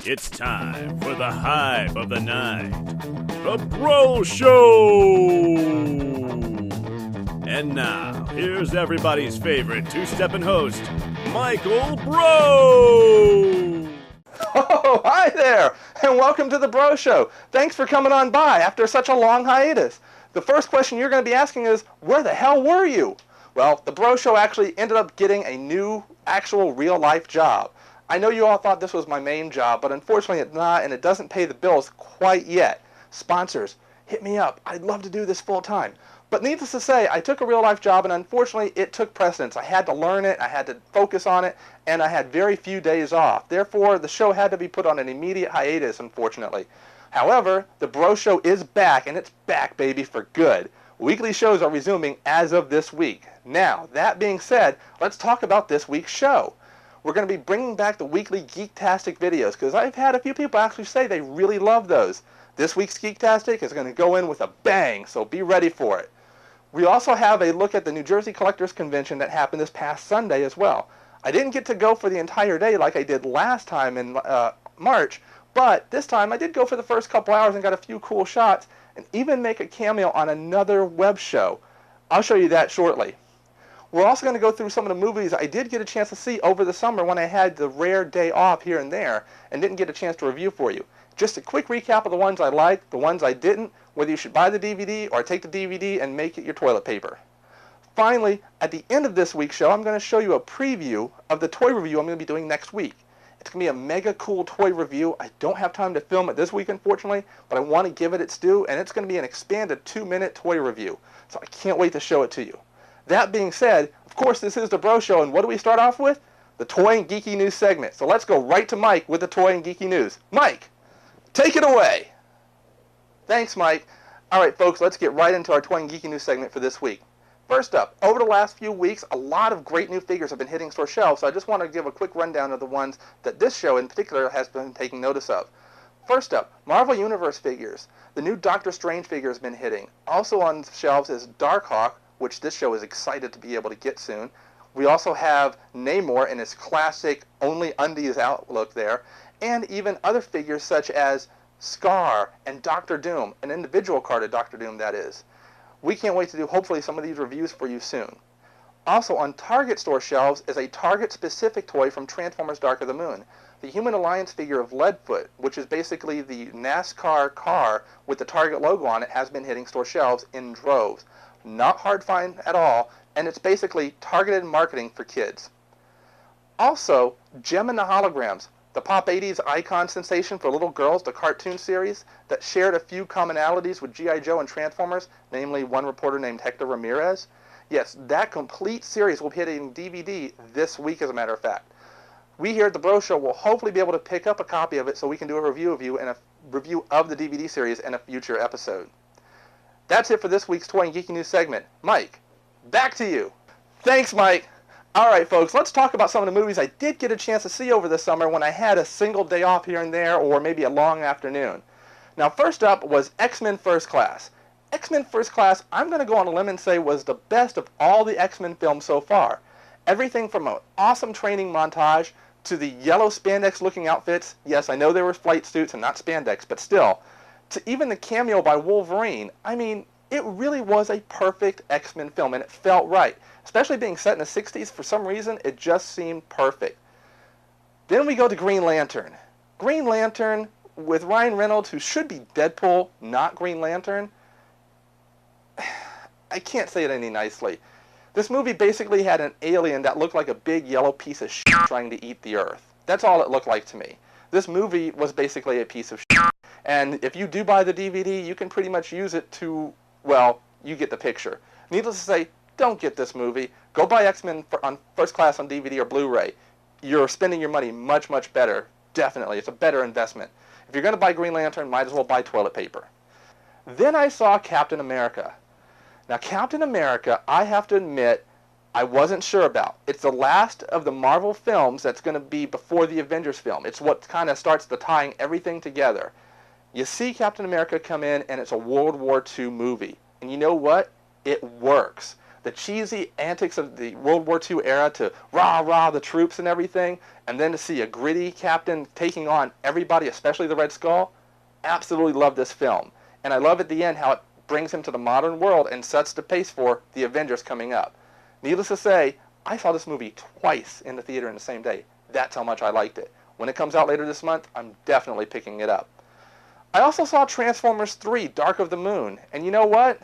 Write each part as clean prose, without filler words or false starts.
It's time for the hype of the night, the Breaux Show! And now, here's everybody's favorite two-stepping host, Michael Breaux! Oh, hi there, and welcome to the Breaux Show. Thanks for coming on by after such a long hiatus. The first question you're going to be asking is, where the hell were you? Well, the Breaux Show actually ended up getting a new, actual, real-life job. I know you all thought this was my main job, but unfortunately it's not, and it doesn't pay the bills quite yet. Sponsors, hit me up. I'd love to do this full-time. But needless to say, I took a real-life job, and unfortunately it took precedence. I had to learn it, I had to focus on it, and I had very few days off. Therefore, the show had to be put on an immediate hiatus, unfortunately. However, the Breaux Show is back, and it's back, baby, for good. Weekly shows are resuming as of this week. Now, that being said, let's talk about this week's show. We're going to be bringing back the weekly Geektastic videos, because I've had a few people actually say they really love those. This week's Geektastic is going to go in with a bang, so be ready for it. We also have a look at the New Jersey Collectors Convention that happened this past Sunday as well. I didn't get to go for the entire day like I did last time in March, but this time I did go for the first couple hours and got a few cool shots, and even make a cameo on another web show. I'll show you that shortly. We're also going to go through some of the movies I did get a chance to see over the summer when I had the rare day off here and there and didn't get a chance to review for you. Just a quick recap of the ones I liked, the ones I didn't, whether you should buy the DVD or take the DVD and make it your toilet paper. Finally, at the end of this week's show, I'm going to show you a preview of the toy review I'm going to be doing next week. It's going to be a mega cool toy review. I don't have time to film it this week, unfortunately, but I want to give it its due, and it's going to be an expanded 2-minute toy review. So I can't wait to show it to you. That being said, of course, this is the Breaux Show, and what do we start off with? The Toy and Geeky News segment. So let's go right to Mike with the Toy and Geeky News. Mike, take it away. Thanks, Mike. All right, folks, let's get right into our Toy and Geeky News segment for this week. First up, over the last few weeks, a lot of great new figures have been hitting store shelves, so I just want to give a quick rundown of the ones that this show in particular has been taking notice of. First up, Marvel Universe figures. The new Doctor Strange figure has been hitting. Also on shelves is Darkhawk, which this show is excited to be able to get soon. We also have Namor in his classic only undies outlook there, and even other figures such as Scar and Doctor Doom, an individual card of Doctor Doom that is. We can't wait to do hopefully some of these reviews for you soon. Also on Target store shelves is a Target-specific toy from Transformers Dark of the Moon. The Human Alliance figure of Leadfoot, which is basically the NASCAR car with the Target logo on it, has been hitting store shelves in droves. Not hard to find at all, and it's basically targeted marketing for kids. Also, Gem and the Holograms, the Pop 80s icon sensation for little girls, the cartoon series that shared a few commonalities with G.I. Joe and Transformers, namely one reporter named Hector Ramirez. Yes, that complete series will be hitting DVD this week, as a matter of fact. We here at the Breaux Show will hopefully be able to pick up a copy of it so we can do a review of the DVD series in a future episode. That's it for this week's Toy and Geeky News segment. Mike, back to you. Thanks, Mike. All right, folks, let's talk about some of the movies I did get a chance to see over the summer when I had a single day off here and there, or maybe a long afternoon. Now, first up was X-Men First Class. X-Men First Class, I'm going to go on a limb and say, was the best of all the X-Men films so far. Everything from an awesome training montage to the yellow spandex-looking outfits. Yes, I know they were flight suits and not spandex, but still. To even the cameo by Wolverine. I mean, it really was a perfect X-Men film, and it felt right. Especially being set in the 60s, for some reason, it just seemed perfect. Then we go to Green Lantern. Green Lantern with Ryan Reynolds, who should be Deadpool, not Green Lantern. I can't say it any nicely. This movie basically had an alien that looked like a big yellow piece of shit trying to eat the Earth. That's all it looked like to me. This movie was basically a piece of shit. And if you do buy the DVD, you can pretty much use it to, well, you get the picture. Needless to say, don't get this movie. Go buy X-Men on First Class on DVD or Blu-ray. You're spending your money much, much better. Definitely. It's a better investment. If you're going to buy Green Lantern, might as well buy toilet paper. Then I saw Captain America. Now, Captain America, I have to admit, I wasn't sure about. It's the last of the Marvel films that's going to be before the Avengers film. It's what kind of starts the tying everything together. You see Captain America come in, and it's a World War II movie. And you know what? It works. the cheesy antics of the World War II era to rah-rah the troops and everything, and then to see a gritty captain taking on everybody, especially the Red Skull, absolutely love this film. And I love at the end how it brings him to the modern world and sets the pace for the Avengers coming up. Needless to say, I saw this movie twice in the theater in the same day. That's how much I liked it. When it comes out later this month, I'm definitely picking it up. I also saw Transformers 3, Dark of the Moon, and you know what?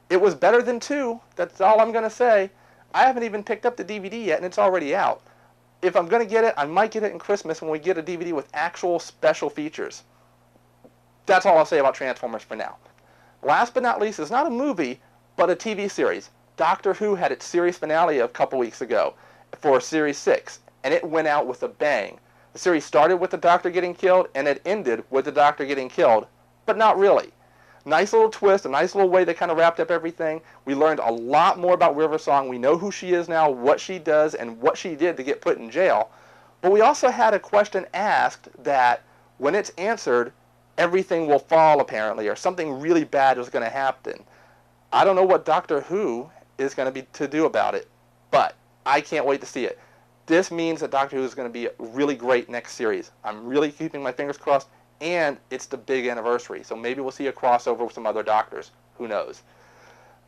It was better than 2, that's all I'm going to say. I haven't even picked up the DVD yet, and it's already out. If I'm going to get it, I might get it in Christmas when we get a DVD with actual special features. That's all I'll say about Transformers for now. Last but not least, it's not a movie, but a TV series. Doctor Who had its series finale a couple weeks ago for Series 6, and it went out with a bang. The series started with the Doctor getting killed, and it ended with the Doctor getting killed, but not really. Nice little twist, a nice little way they kind of wrapped up everything. We learned a lot more about River Song. We know who she is now, what she does, and what she did to get put in jail. But we also had a question asked that, when it's answered, everything will fall, apparently, or something really bad is going to happen. I don't know what Doctor Who is going to be to do about it, but I can't wait to see it. This means that Doctor Who is going to be a really great next series. I'm really keeping my fingers crossed, and it's the big anniversary, so maybe we'll see a crossover with some other Doctors. Who knows?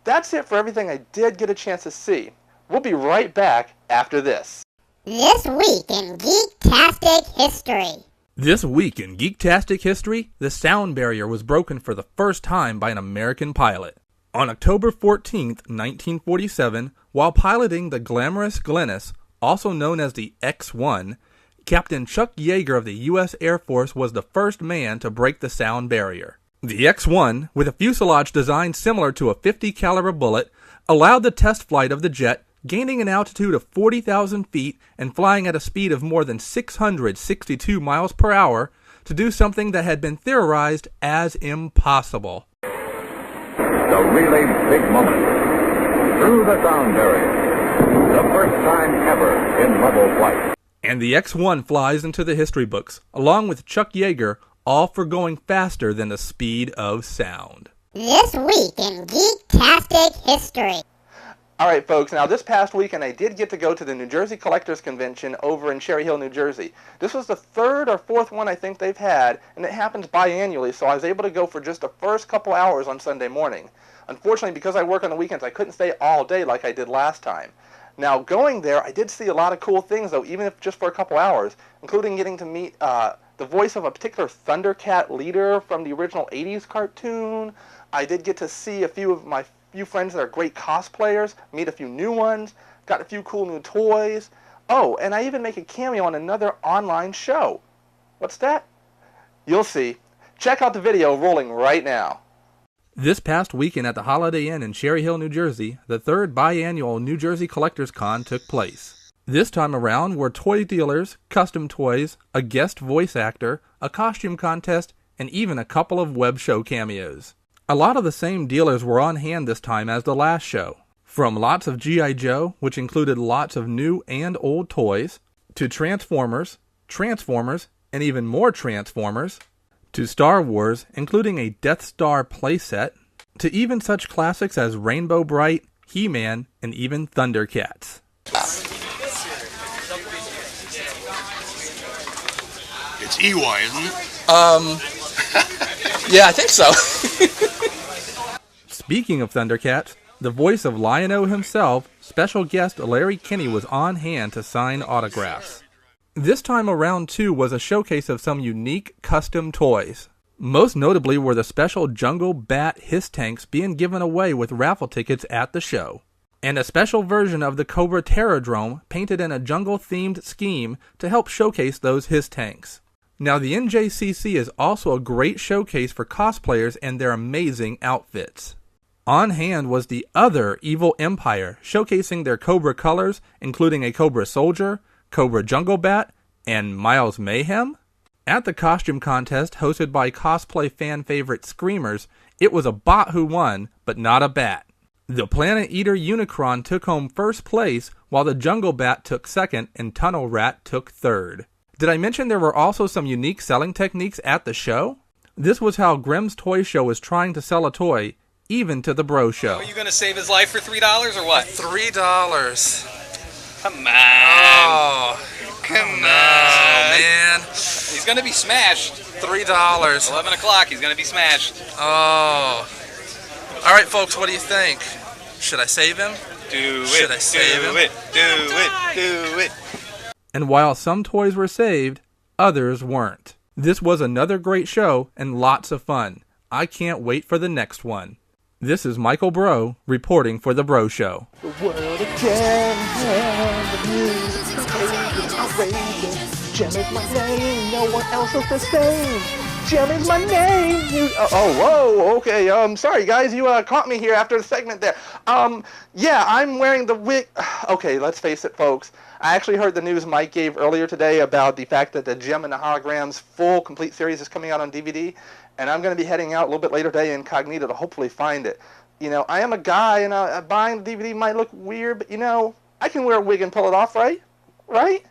That's it for everything I did get a chance to see. We'll be right back after this. This week in Geektastic History. This week in Geektastic History, the sound barrier was broken for the first time by an American pilot. On October 14th, 1947, while piloting the glamorous Glennis, also known as the X-1, Captain Chuck Yeager of the U.S. Air Force was the first man to break the sound barrier. The X-1, with a fuselage designed similar to a .50 caliber bullet, allowed the test flight of the jet, gaining an altitude of 40,000 feet and flying at a speed of more than 662 miles per hour, to do something that had been theorized as impossible. The really big moment. Through the sound barrier. The first time ever in level flight. And the X-1 flies into the history books, along with Chuck Yeager, all for going faster than the speed of sound. This week in Geektastic History. Alright folks, now this past weekend I did get to go to the New Jersey Collectors Convention over in Cherry Hill, New Jersey. This was the third or fourth one I think they've had, and it happens biannually, so I was able to go for just the first couple hours on Sunday morning. Unfortunately, because I work on the weekends, I couldn't stay all day like I did last time. Now, going there, I did see a lot of cool things, though, even if just for a couple hours, including getting to meet the voice of a particular Thundercat leader from the original 80s cartoon. I did get to see a few of my few friends that are great cosplayers, meet a few new ones, got a few cool new toys. Oh, and I even make a cameo on another online show. What's that? You'll see. Check out the video rolling right now. This past weekend at the Holiday Inn in Cherry Hill, New Jersey, the third biannual New Jersey Collectors Con took place. This time around were toy dealers, custom toys, a guest voice actor, a costume contest, and even a couple of web show cameos. A lot of the same dealers were on hand this time as the last show. From lots of G.I. Joe, which included lots of new and old toys, to Transformers, and even more Transformers, to Star Wars, including a Death Star playset, to even such classics as Rainbow Bright, He-Man, and even Thundercats. It's EY, isn't it? Yeah, I think so. Speaking of Thundercats, the voice of Lion-O himself, special guest Larry Kinney was on hand to sign autographs. This time around, too, was a showcase of some unique custom toys. Most notably were the special Jungle Bat Hiss tanks being given away with raffle tickets at the show, and a special version of the Cobra Terradrome painted in a jungle-themed scheme to help showcase those Hiss tanks. Now, the NJCC is also a great showcase for cosplayers and their amazing outfits. On hand was the other Evil Empire, showcasing their Cobra colors, including a Cobra Soldier, Cobra Jungle Bat, and Miles Mayhem? At the costume contest hosted by cosplay fan favorite Screamers, it was a bot who won, but not a bat. The Planet Eater Unicron took home first place, while the Jungle Bat took second and Tunnel Rat took third. Did I mention there were also some unique selling techniques at the show? This was how Grimm's Toy Show was trying to sell a toy, even to the Breaux Show. Are you going to save his life for $3 or what? $3. Come on. Oh, Come on. man. He's going to be smashed. $3. 11 o'clock, he's going to be smashed. Oh. All right, folks, what do you think? Should I save him? Do it. Should I save him? Do it. Do it. Do it. And while some toys were saved, others weren't. This was another great show and lots of fun. I can't wait for the next one. This is Michael Breaux reporting for The Breaux Show. The world of Gem, the music is crazy, outrageous. Gem is my name, no one else is the same. Gem is my name. Whoa, okay. Sorry guys, you caught me here after the segment there. Yeah, I'm wearing the wig. Okay, let's face it, folks. I actually heard the news Mike gave earlier today about the fact that the Gem and the Holograms full complete series is coming out on DVD, and I'm going to be heading out a little bit later today incognito to hopefully find it. You know, I am a guy, and buying the DVD might look weird, but you know, I can wear a wig and pull it off, right? Right?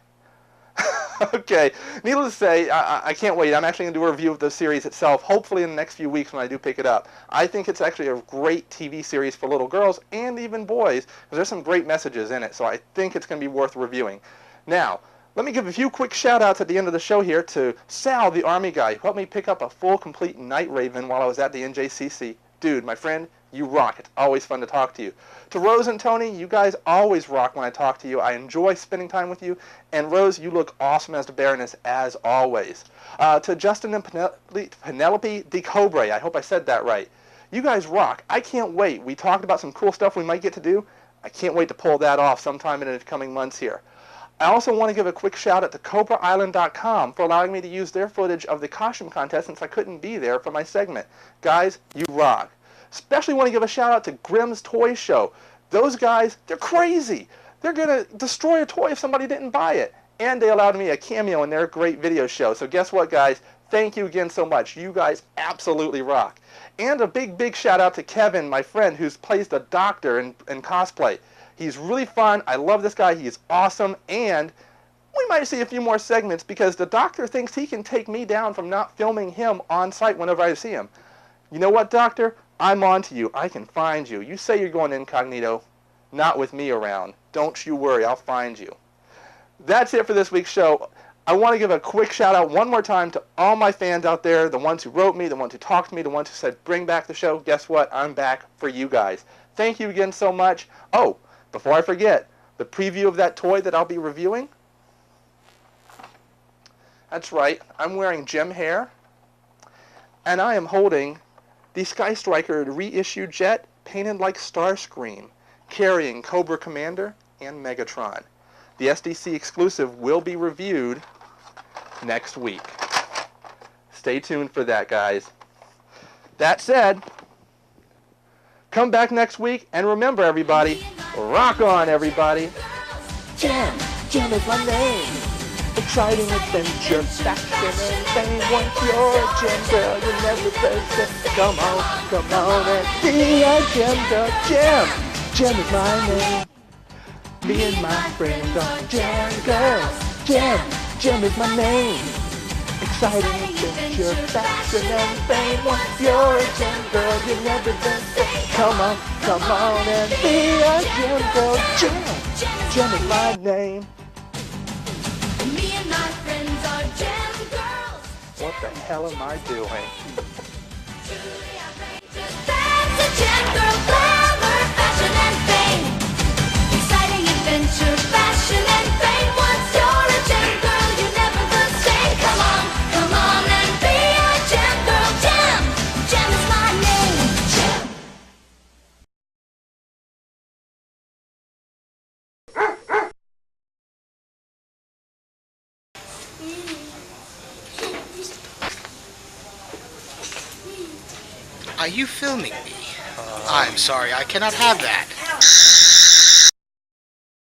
Okay, needless to say, I can't wait. I'm actually going to do a review of the series itself, hopefully in the next few weeks when I do pick it up. I think it's actually a great TV series for little girls and even boys, because there's some great messages in it, so I think it's going to be worth reviewing. Now, let me give a few quick shout-outs at the end of the show here to Sal, the Army guy, who helped me pick up a full, complete Night Raven while I was at the NJCC. Dude, my friend, you rock. It's always fun to talk to you. To Rose and Tony, you guys always rock when I talk to you. I enjoy spending time with you. And Rose, you look awesome as the Baroness, as always. To Justin and Penelope DeCobre, I hope I said that right. You guys rock. I can't wait. We talked about some cool stuff we might get to do. I can't wait to pull that off sometime in the coming months here. I also want to give a quick shout out to CobraIsland.com for allowing me to use their footage of the costume contest since I couldn't be there for my segment. Guys, you rock. Especially want to give a shout out to Grimm's Toy Show. Those guys, they're crazy. They're going to destroy a toy if somebody didn't buy it. And they allowed me a cameo in their great video show. So guess what, guys? Thank you again so much. You guys absolutely rock. And a big, big shout out to Kevin, my friend, who's plays the Doctor in cosplay. He's really fun. I love this guy. He's awesome. And we might see a few more segments because the Doctor thinks he can take me down from not filming him on site whenever I see him. You know what, Doctor? I'm on to you. I can find you. You say you're going incognito. Not with me around. Don't you worry. I'll find you. That's it for this week's show. I want to give a quick shout out one more time to all my fans out there, the ones who wrote me, the ones who talked to me, the ones who said bring back the show. Guess what? I'm back for you guys. Thank you again so much. Oh, before I forget, the preview of that toy that I'll be reviewing. That's right. I'm wearing gem hair. And I am holding the Sky Striker reissued jet painted like Starscream, carrying Cobra Commander and Megatron. The SDC exclusive will be reviewed next week. Stay tuned for that, guys. That said, come back next week, and remember, everybody, rock on, everybody. Gem is my name. Exciting adventure, faction, and fame. Once you're a gem girl, you'll never face it. Come on, and be a gem girl. Gem is my name. Me and my friends are gem girls. Gem is my name. Exciting adventure, faction, and fame. Once you're a gem girl, you'll never face it. Come on, and be a gem girl. Gem is my name. Me and my friends are gem girls. What the hell am I doing? That's a gem girl, glamour, fashion, and fame. Exciting adventure, fashion, and fame. Once you're a gem girl, you're never the same. Come on, and be a gem girl. Gem is my name. Gem. Are you filming me? I'm sorry, I cannot have that.